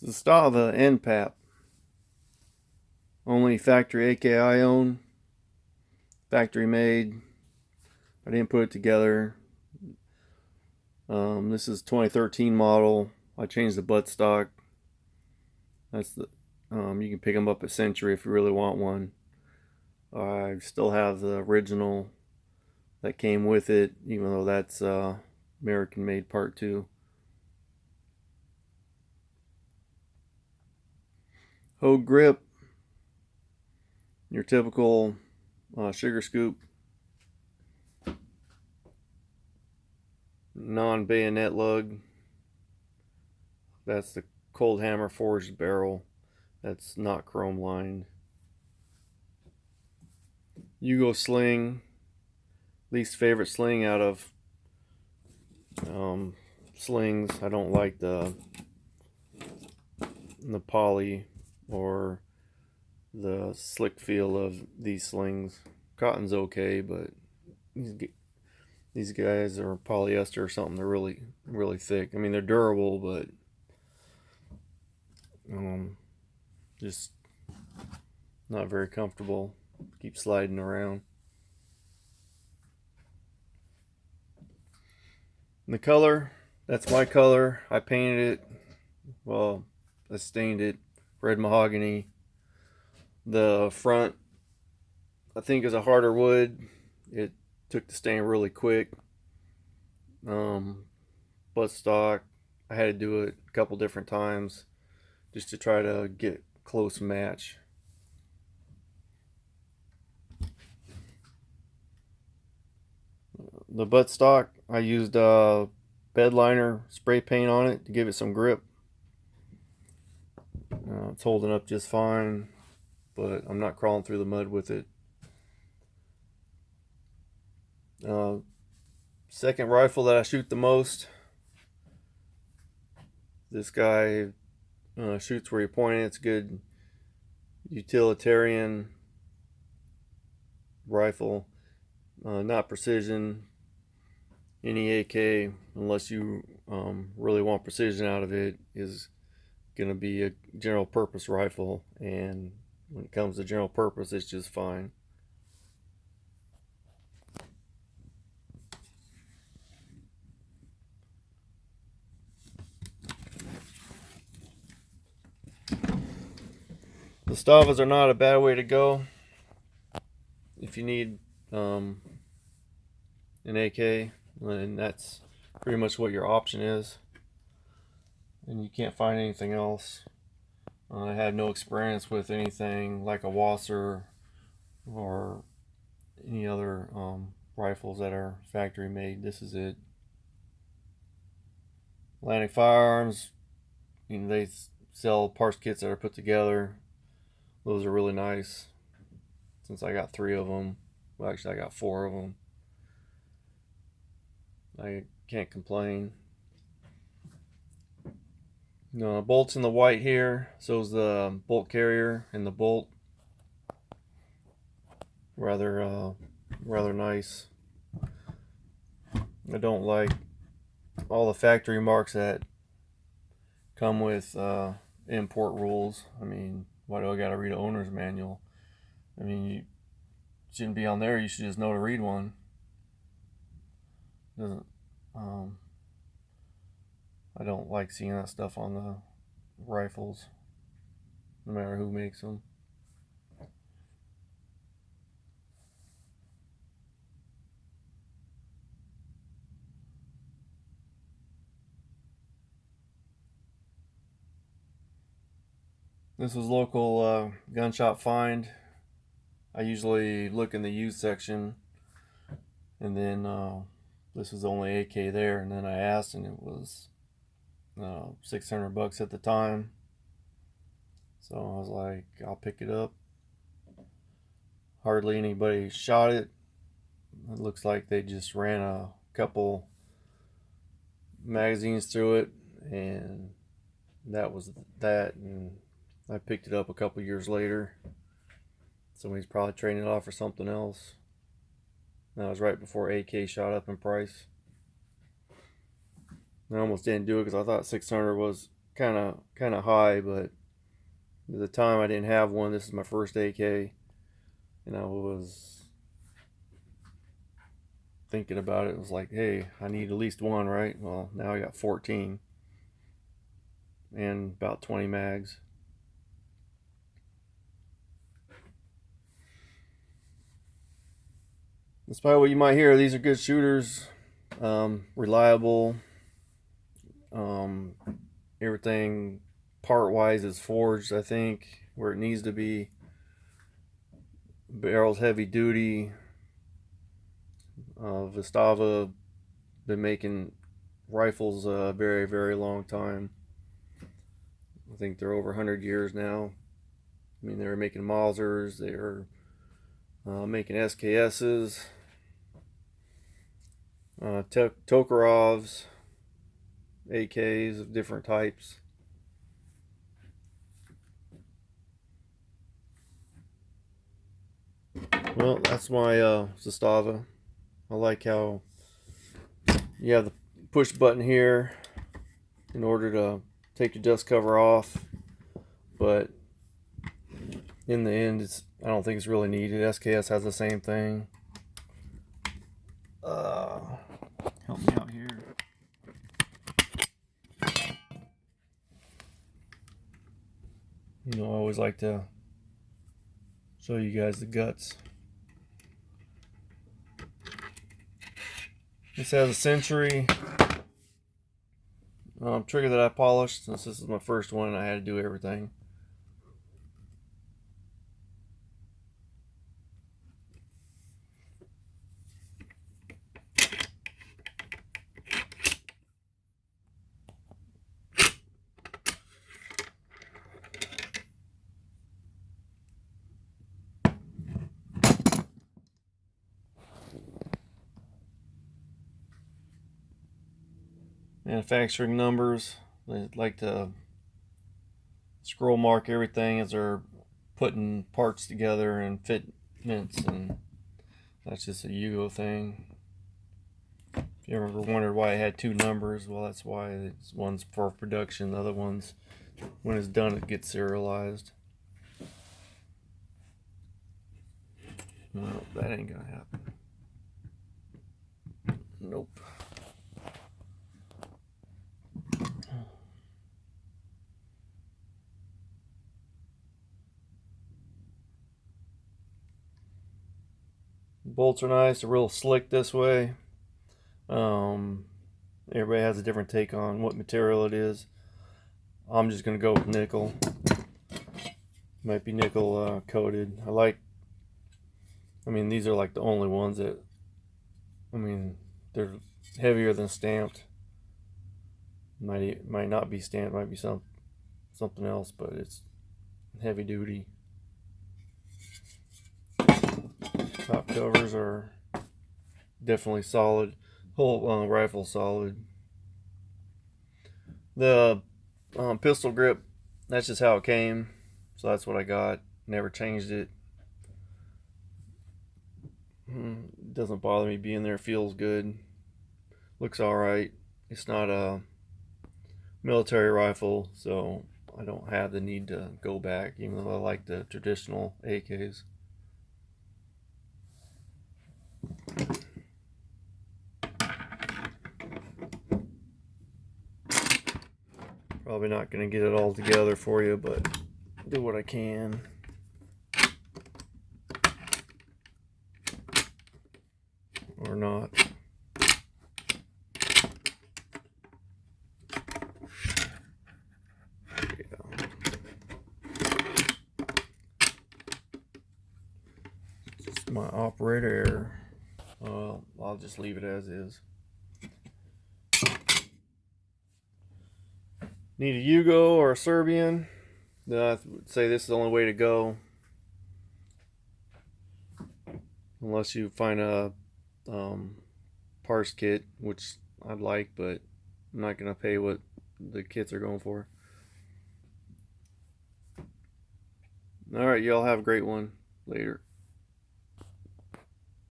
Zastava N-Pap. Only factory AK I own. Factory made. I didn't put it together. This is 2013 model. I changed the buttstock. That's the. You can pick them up at Century if you really want one. I still have the original that came with it, even though that's American made part 2. Hogue grip. Your typical sugar scoop. Non-bayonet lug. That's the cold hammer forged barrel. That's not chrome lined. Yugo sling. Least favorite sling out of slings. I don't like the poly or the slick feel of these slings. Cotton's okay, but these guys are polyester or something. They're really thick. I mean, they're durable, but just not very comfortable. Keep sliding around. And the color, that's my color. I painted it. Well, I stained it red mahogany. The front, I think, is a harder wood. It took the stain really quick. Buttstock, I had to do it a couple different times just to try to get close match. The buttstock, I used bed liner spray paint on it to give it some grip. It's holding up just fine, but I'm not crawling through the mud with it. Second rifle that I shoot the most. This guy shoots where you point it. It's a good utilitarian rifle. Not precision. Any AK, unless you really want precision out of it, is going to be a general purpose rifle, and when it comes to general purpose, it's just fine. The Zastavas are not a bad way to go if you need an AK, and that's pretty much what your option is, and you can't find anything else. I had no experience with anything like a Wasser or any other rifles that are factory made. This is it. Atlantic Firearms, they sell parts kits that are put together. Those are really nice. Since I got 3 of them, well, actually I got 4 of them. I can't complain. No, bolts in the white here. So is the bolt carrier and the bolt. Rather nice. I don't like all the factory marks that come with import rules. I mean, why do I gotta read an owner's manual? I mean, you shouldn't be on there. You should just know to read one. Doesn't I don't like seeing that stuff on the rifles, no matter who makes them. This was local gun shop find. I usually look in the used section, and then this was the only AK there, and then I asked, and it was $600 at the time. So I was like, I'll pick it up. Hardly anybody shot it. It looks like they just ran a couple magazines through it, and that was that. And I picked it up a couple years later. Somebody's probably trading it off for something else. That was right before AK shot up in price. I almost didn't do it because I thought 600 was kind of high, but at the time I didn't have one. This is my first AK, and I was thinking about it. It was like, hey, I need at least one, right? Well, now I got 14 and about 20 mags. Despite what you might hear, these are good shooters, reliable. Um, Everything part-wise is forged, I think, where it needs to be. Barrel's heavy duty. Zastava been making rifles a very, very long time. I think they're over 100 years now. I mean, they were making Mausers, they were making SKSs, Tokharovs, AKs of different types. Well, that's my Zastava. I like how you have the push button here in order to take your dust cover off, but in the end, I don't think it's really needed. SKS has the same thing. Help me out here. I always like to show you guys the guts. This has a Century trigger that I polished. Since this is my first one, I had to do everything. Manufacturing numbers. They like to scroll mark everything as they're putting parts together and fitments, and that's just a Yugo thing. If you ever wondered why I had two numbers, well, that's why. One's for production, the other one's when it's done it gets serialized. No, that ain't gonna happen. Nope. Bolts are nice, they're real slick this way. Everybody has a different take on what material it is. I'm just gonna go with nickel. Might be nickel coated. These are like the only ones that, they're heavier than stamped. Might not be stamped, might be something else, but it's heavy duty. Top covers are definitely solid. Whole rifle solid. The pistol grip, that's just how it came, so that's what I got. Never changed it. It doesn't bother me being there. Feels good. Looks alright. It's not a military rifle, so I don't have the need to go back, even though I like the traditional AKs. Probably not going to get it all together for you, but do what I can. Or not. Just my operator error. I'll just leave it as is. Need a Yugo or a Serbian? Then I would say this is the only way to go. Unless you find a parse kit, which I'd like, but I'm not going to pay what the kits are going for. Alright, y'all have a great one. Later.